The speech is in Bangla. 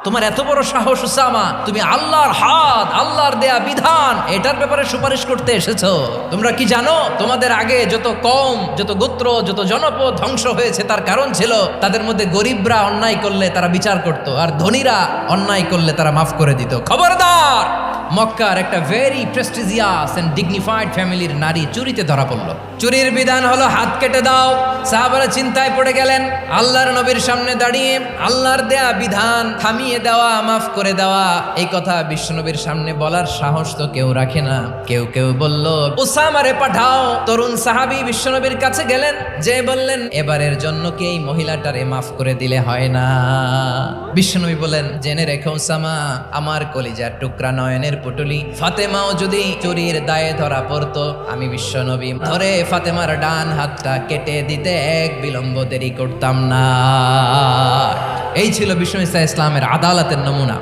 তোমার এত বড় সাহস উসামা, তুমি আল্লাহর হাত, আল্লাহর দেয়া বিধান এটার ব্যাপারে সুপারিশ করতে এসেছো? তোমরা কি জানো তোমাদের আগে যত কওম, যত গোত্র, যত জনপদ ধ্বংস হয়েছে তার কারণ ছিল তাদের মধ্যে গরিবরা অন্যায় করলে তারা বিচার করত, আর ধনীরা অন্যায় করলে তারা মাফ করে দিত। খবরদার! মক্কার একটা ভেরি প্রেস্টিজিয়াস এন্ড ডিগনিফাইড ফ্যামিলির নারী চুরিতে ধরা পড়লো। চুরির বিধান হলো হাত কেটে দাও। সাহাবারা চিন্তায় পড়ে গেলেন। আল্লাহর নবীর সামনে দাঁড়িয়ে আল্লাহর দেয়া বিধান থামিয়ে দেওয়া, মাফ করে দেওয়া, এই কথা বিশ্বনবীর সামনে বলার সাহস তো কেউ রাখে না। কেউ কেউ বলল, উসামারে পাঠাও। তরুণ সাহাবী বিশ্বনবীর কাছে গেলেন, যে বললেন, এবারের জন্য কি এই মহিলাটারে মাফ করে দিলে হয় না? বিশ্বনবী বলেন, জেনে রেখো উসামা, আমার কলিজার টুকরা নয়নের পুটুলি ফাতেমাও যদি চুরির দায়ে ধরা পড়তো, আমি বিশ্বনবী ধরে ফাতেমার ডান হাতটা কেটে দিতে এক বিলম্ব দেরি করতাম না। এই ছিল বিশ্বনবী ইসলামের আদালতের নমুনা।